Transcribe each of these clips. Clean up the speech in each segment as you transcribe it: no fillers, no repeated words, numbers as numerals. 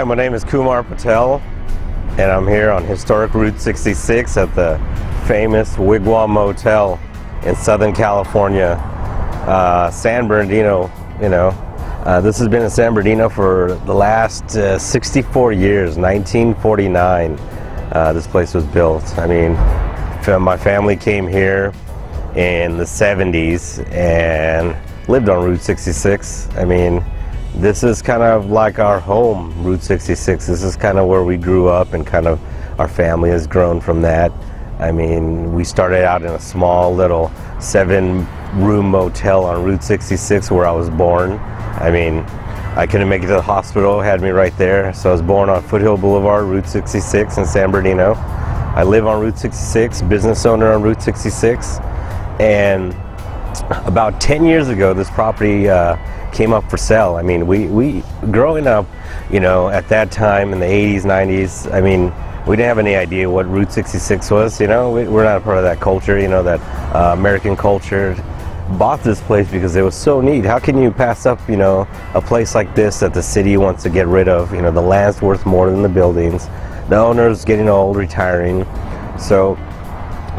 Hi, my name is Kumar Patel, and I'm here on historic Route 66 at the famous Wigwam Motel in Southern California, San Bernadino. This has been in San Bernadino for the last 64 years. 1949, this place was built. I mean, my family came here in the 70s and lived on Route 66. I mean, this is kind of like our home, Route 66. This is kind of where we grew up, and kind of our family has grown from that. I mean, we started out in a small little 7-room motel on Route 66 where I was born. I mean, I couldn't make it to the hospital, had me right there. So I was born on Foothill Boulevard, Route 66 in San Bernardino. I live on Route 66, business owner on Route 66. And about 10 years ago, this property came up for sale. I mean, we growing up, at that time in the 80s, 90s, I mean, we didn't have any idea what Route 66 was. We're not a part of that culture, that American culture. Bought this place because it was so neat. How can you pass up, a place like this that the city wants to get rid of? The land's worth more than the buildings. The owner's getting old, retiring. So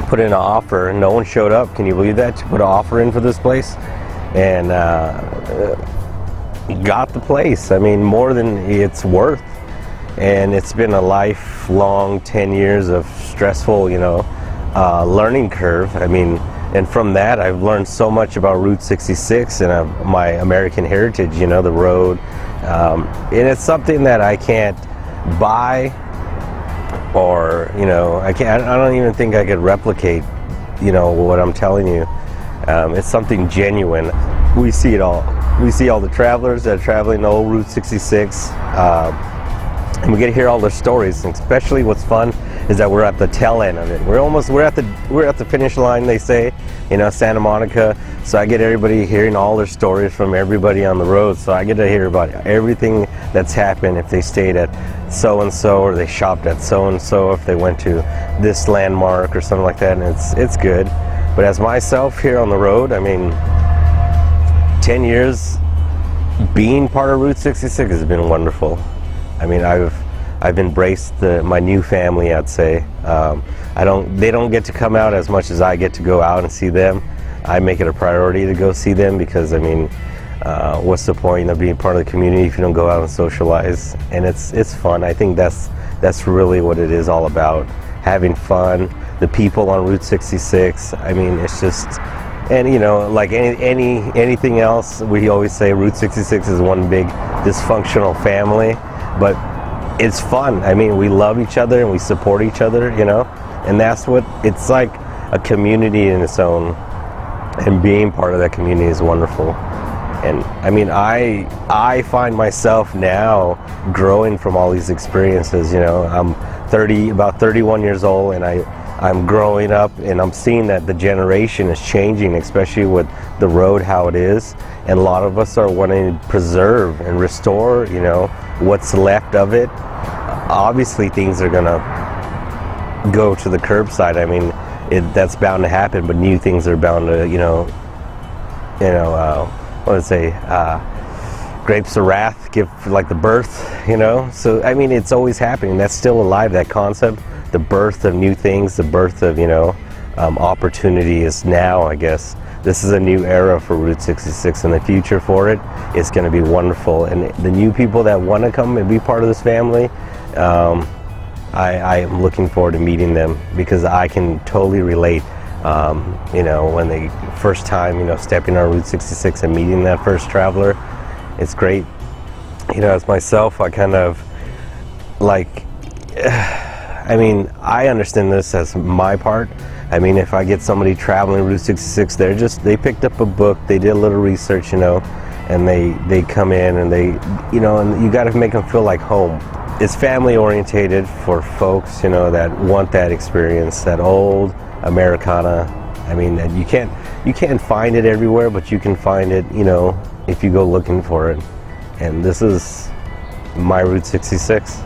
put in an offer, and no one showed up. Can you believe that? To put an offer in for this place, and got the place. I mean, more than it's worth. And it's been a lifelong 10 years of stressful, learning curve. I mean, and from that, I've learned so much about Route 66 and my American heritage, the road. And it's something that I can't buy, or, I don't even think I could replicate, what I'm telling you. It's something genuine. We see it all. We see all the travelers that are traveling the old Route 66. And we get to hear all their stories. And especially what's fun is that we're at the tail end of it. We're at the finish line, they say, Santa Monica. So I get everybody hearing all their stories from everybody on the road. So I get to hear about everything that's happened, if they stayed at so and so, or they shopped at so and so, if they went to this landmark or something like that. And it's good. But as myself here on the road, I mean, 10 years being part of Route 66 has been wonderful. I mean, I've embraced my new family, I'd say. They don't get to come out as much as I get to go out and see them. I make it a priority to go see them because, I mean, what's the point of being part of the community if you don't go out and socialize? And it's fun. I think that's really what it is all about, having fun. The people on Route 66. I mean, it's just, and like anything else, we always say Route 66 is one big dysfunctional family. But it's fun. I mean, we love each other and we support each other, and that's what it's like, a community in its own, and being part of that community is wonderful. And I mean, I find myself now growing from all these experiences. I'm about 31 years old, and I'm growing up, and I'm seeing that the generation is changing, especially with the road, how it is. And a lot of us are wanting to preserve and restore, what's left of it. Obviously, things are gonna go to the curbside. I mean, that's bound to happen. But new things are bound to, what would I say? Grapes of wrath give like the birth, So I mean, it's always happening. That's still alive. That concept, the birth of new things, the birth of opportunity is now, I guess. This is a new era for Route 66, and the future for it is going to be wonderful. And the new people that want to come and be part of this family, I am looking forward to meeting them, because I can totally relate. When they first time, stepping on Route 66 and meeting that first traveler, it's great. As myself, I kind of like. I mean, I understand this as my part. I mean, if I get somebody traveling Route 66, they picked up a book, they did a little research, and they come in and and you got to make them feel like home. It's family orientated for folks, that want that experience, that old Americana. I mean, you can't find it everywhere, but you can find it, if you go looking for it. And this is my Route 66.